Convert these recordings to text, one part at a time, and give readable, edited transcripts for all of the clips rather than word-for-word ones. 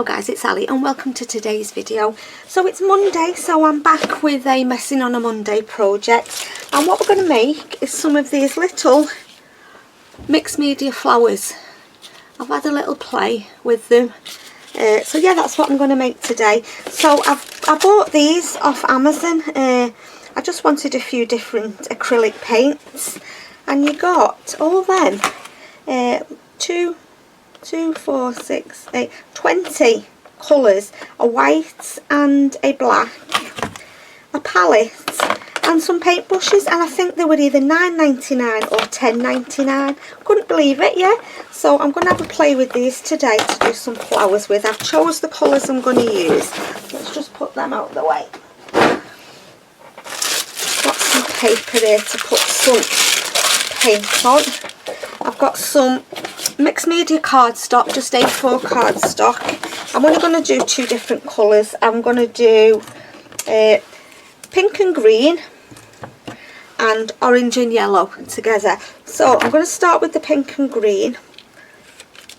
guys, it's Ali and welcome to today's video. So it's Monday, so I'm back with a Messing on a Monday project, and what we're going to make is some of these little mixed media flowers. I've had a little play with them, so yeah, that's what I'm going to make today. So I bought these off Amazon. I just wanted a few different acrylic paints, and you got all them 20 colours, a white and a black, a palette and some paint brushes, and I think they were either £9.99 or £10.99. Couldn't believe it, yeah. So I'm going to have a play with these today to do some flowers with. I've chose the colours I'm going to use. Let's just put them out of the way. Got some paper here to put some paint on. I've got some mixed media cardstock, just A4 cardstock. I'm only going to do two different colours. I'm going to do pink and green and orange and yellow together. So I'm going to start with the pink and green.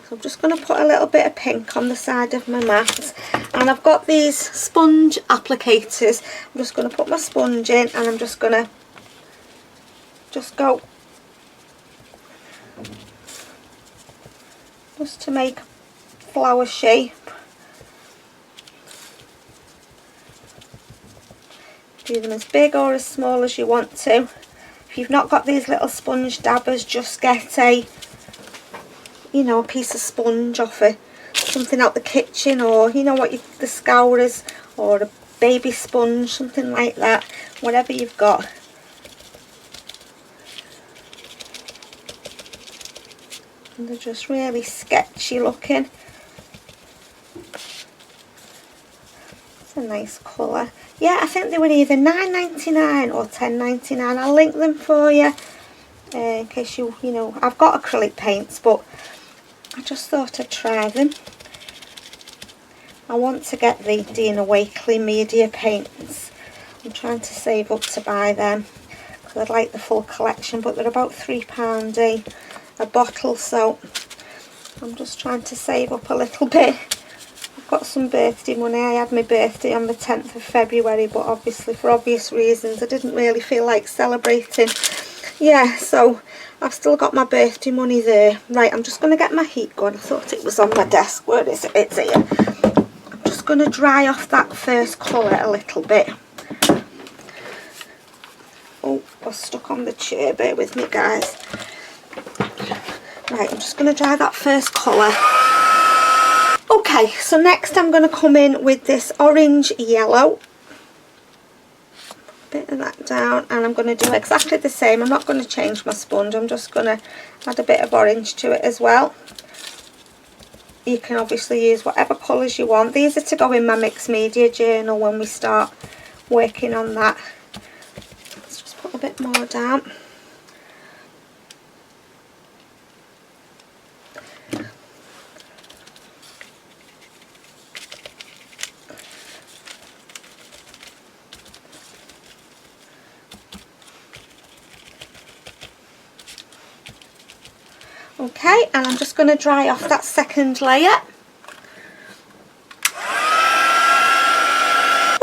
So I'm just going to put a little bit of pink on the side of my mat, and I've got these sponge applicators. I'm just going to put my sponge in, and I'm just going to go just to make flower shape. Do them as big or as small as you want to. If you've not got these little sponge dabbers, just get a piece of sponge off something out the kitchen, or the scourers, or a baby sponge, something like that, whatever you've got. And they're just really sketchy looking. It's a nice colour. Yeah, I think they were either £9.99 or £10.99. I'll link them for you in case you know. I've got acrylic paints, but I just thought I'd try them. I want to get the Dina Wakley media paints. I'm trying to save up to buy them because I'd like the full collection, but they're about £3 a bottle, so I'm just trying to save up a little bit. I've got some birthday money. I had my birthday on the 10th of February, but obviously for obvious reasons I didn't really feel like celebrating. Yeah, so I've still got my birthday money there. Right, I'm just going to get my heat gun. I thought it was on my desk. Where is it? It's here. I'm just going to dry off that first colour a little bit. Oh, I was stuck on the chair. Bear with me, guys. Right, I'm just going to dry that first colour. Okay, so next I'm going to come in with this orange yellow. Put a bit of that down, and I'm going to do exactly the same. I'm not going to change my sponge. I'm just going to add a bit of orange to it as well. You can obviously use whatever colours you want. These are to go in my mixed media journal when we start working on that. Let's just put a bit more down. Okay, and I'm just going to dry off that second layer.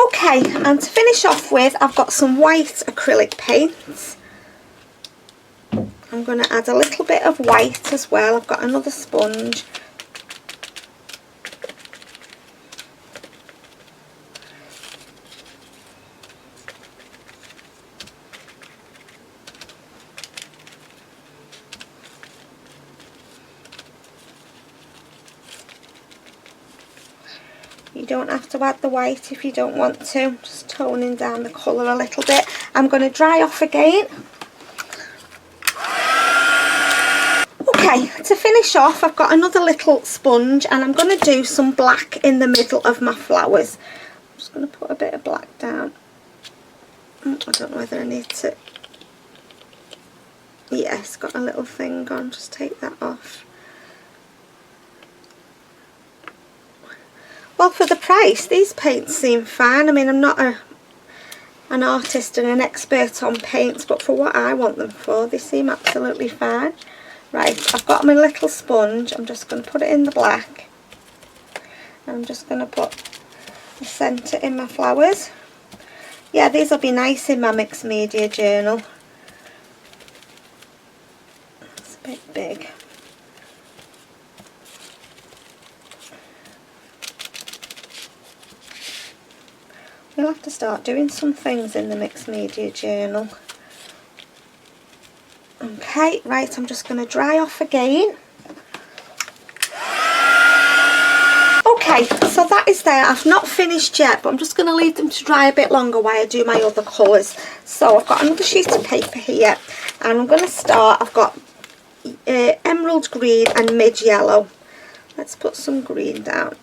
Okay, and to finish off with, I've got some white acrylic paints. I'm going to add a little bit of white as well. I've got another sponge. You don't have to add the white if you don't want to, just toning down the colour a little bit. I'm going to dry off again. Okay, to finish off, I've got another little sponge, and I'm going to do some black in the middle of my flowers. I'm just going to put a bit of black down. I don't know whether I need to. Yeah, it's got a little thing on, just take that off. Well, for the price, these paints seem fine. I mean, I'm not an artist and an expert on paints, but for what I want them for, they seem absolutely fine. Right, I've got my little sponge. I'm just going to put it in the black, I'm just going to put the centre in my flowers. Yeah, these will be nice in my mixed media journal. It's a bit big. We'll have to start doing some things in the mixed media journal. Okay, right, I'm just going to dry off again. Okay, so that is there. I've not finished yet, but I'm just going to leave them to dry a bit longer while I do my other colours. So I've got another sheet of paper here, and I'm going to start. I've got emerald green and mid yellow. Let's put some green down.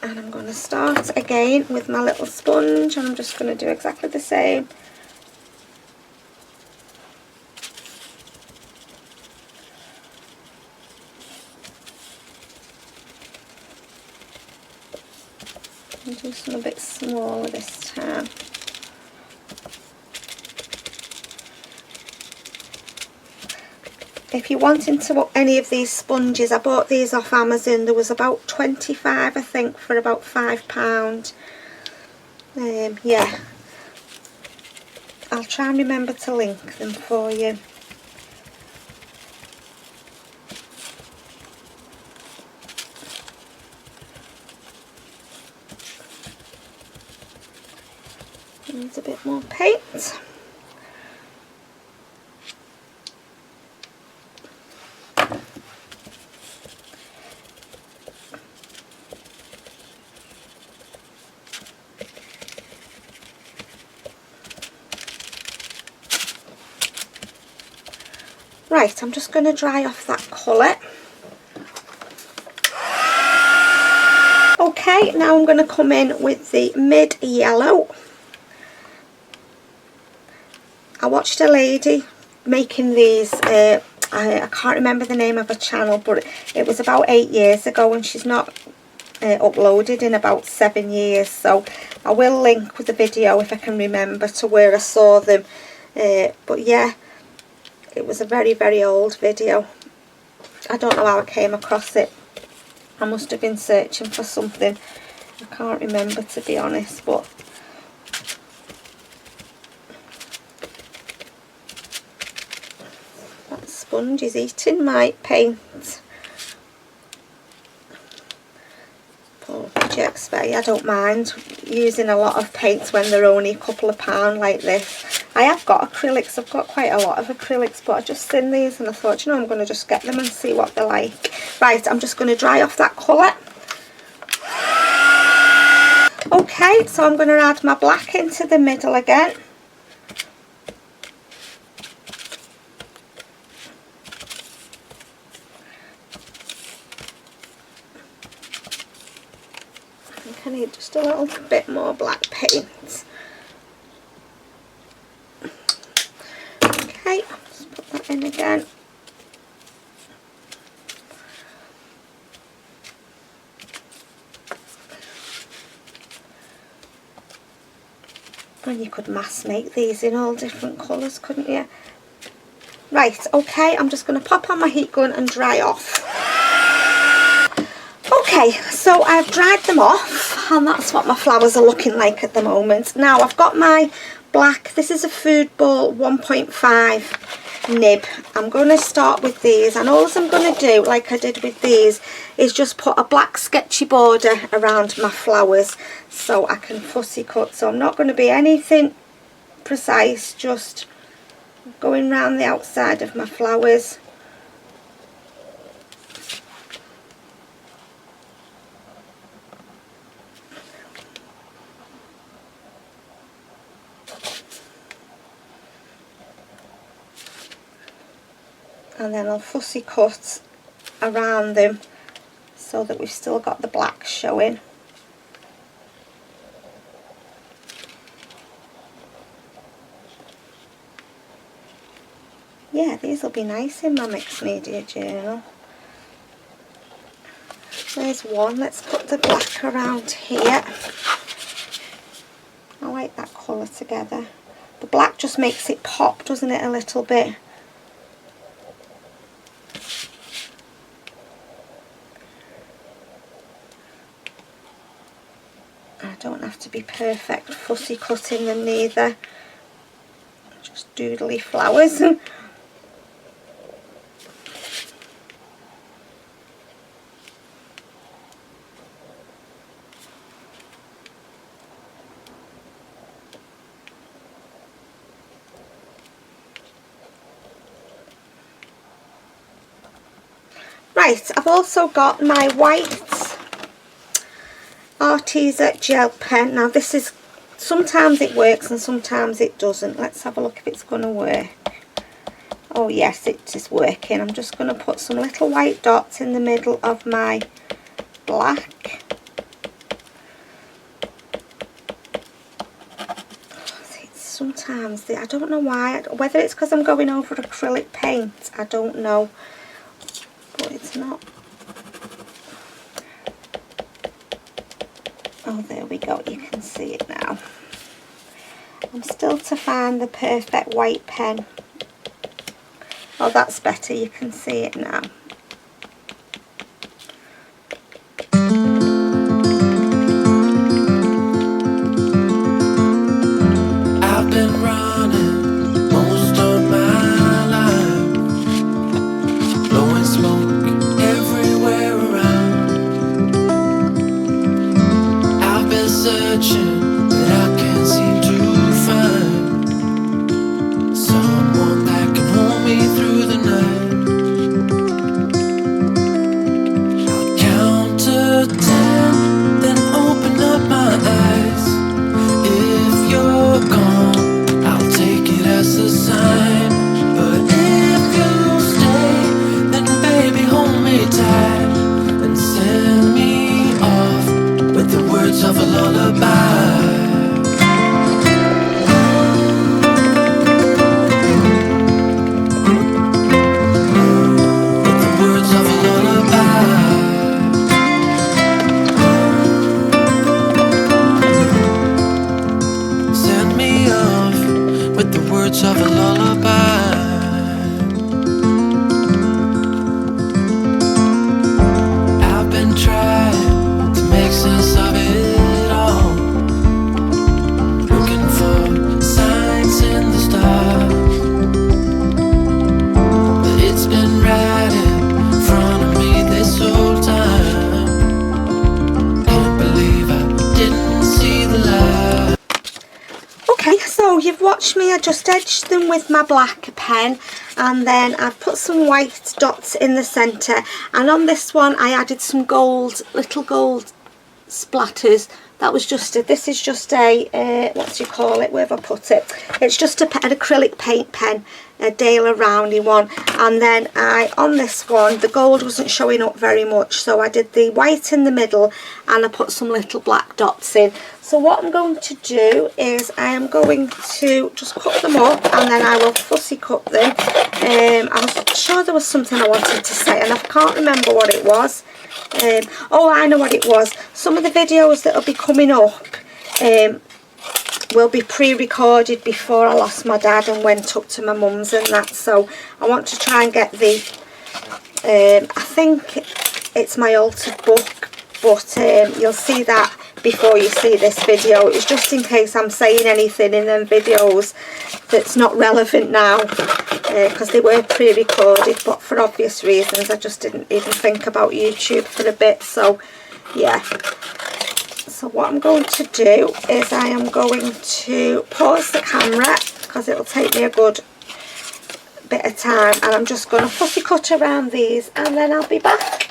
And I'm going to start again with my little sponge, and I'm just going to do exactly the same. And do some a bit smaller this time. If you're wanting to book any of these sponges, I bought these off Amazon. There was about 25, I think, for about £5. Yeah, I'll try and remember to link them for you. Needs a bit more paint. Right, I'm just going to dry off that colour. Okay, now I'm going to come in with the mid yellow. I watched a lady making these, I can't remember the name of her channel, but it was about 8 years ago, and she's not uploaded in about 7 years, so I will link with the video if I can remember to where I saw them. But yeah, it was a very, very old video. I don't know how I came across it. I must have been searching for something. I can't remember, to be honest, but that sponge is eating my paint. What do you expect? I don't mind using a lot of paints when they're only a couple of pounds like this. I have got acrylics. I've got quite a lot of acrylics, but I just seen these and I thought, you know, I'm going to just get them and see what they're like. Right, I'm just going to dry off that colour. Okay, so I'm going to add my black into the middle again. I think I need just a little bit more black paint. Okay, just put that in again. And you could mass make these in all different colours, couldn't you? Right, okay, I'm just going to pop on my heat gun and dry off. Okay, so I've dried them off, and that's what my flowers are looking like at the moment. Now I've got my black. This is a Food Ball 1.5 nib. I'm going to start with these, and all I'm going to do, like I did with these, is just put a black sketchy border around my flowers so I can fussy cut. So I'm not going to be anything precise, just going round the outside of my flowers. And then I'll fussy cut around them so that we've still got the black showing. Yeah, these will be nice in my mixed media journal. There's one. Let's put the black around here. I like that colour together. The black just makes it pop, doesn't it, a little bit? I don't have to be perfect fussy cutting them neither. Just doodly flowers. Right, I've also got my white Arteza gel pen. Now this is, sometimes it works and sometimes it doesn't. Let's have a look if it's going to work. Oh yes, it is working. I'm just going to put some little white dots in the middle of my black. Sometimes, I don't know why, whether it's because I'm going over acrylic paint, I don't know. But it's not. Oh, there we go, you can see it now. I'm still to find the perfect white pen. Oh, that's better, you can see it now. I've been running most of my life, blowing smoke everywhere around. I've been searching, but I can't seem to find someone that can hold me through the night. I'll count to 10, then open up my eyes. If you're gone, I'll take it as a sign. But if you stay, then baby hold me tight and send me off with the words of a lullaby. Of a lullaby. I've been trying to make sense of it all, looking for signs in the stars, but it's been right in front of me this whole time. Can't believe I didn't see the light. Okay, so you've watched me, I just edged them with my black pen and then I've put some white dots in the centre, and on this one I added some gold, little gold splatters. That was just a, this is just a, what do you call it, where have I put it? It's just an acrylic paint pen, a Dale roundy one. And then on this one, the gold wasn't showing up very much, so I did the white in the middle and I put some little black dots in. So what I'm going to do is I am going to just cut them up and then I will fussy cut them. I was sure there was something I wanted to say and I can't remember what it was. Oh, I know what it was. Some of the videos that will be coming up will be pre-recorded before I lost my dad and went up to my mum's and that, so I want to try and get the I think it's my altered book, but you'll see that before you see this video. It's just in case I'm saying anything in them videos that's not relevant now, because they were pre-recorded, but for obvious reasons I just didn't even think about YouTube for a bit. So yeah, so what I'm going to do is I am going to pause the camera because it'll take me a good bit of time, and I'm just going to fussy cut around these and then I'll be back.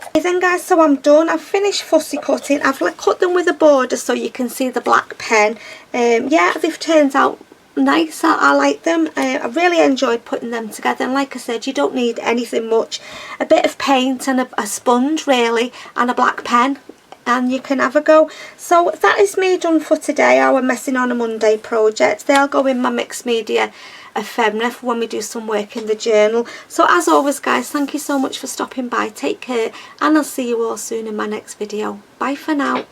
Okay then guys, so I'm done. I've finished fussy cutting. I've cut them with a border so you can see the black pen. Yeah, they've turned out nice. I like them. I really enjoyed putting them together, and like I said, you don't need anything much. A bit of paint and a sponge really, and a black pen, and you can have a go. So that is me done for today, our Messing on a Monday project. They'll go in my mixed media ephemera for when we do some work in the journal. So as always guys, thank you so much for stopping by. Take care, and I'll see you all soon in my next video. Bye for now.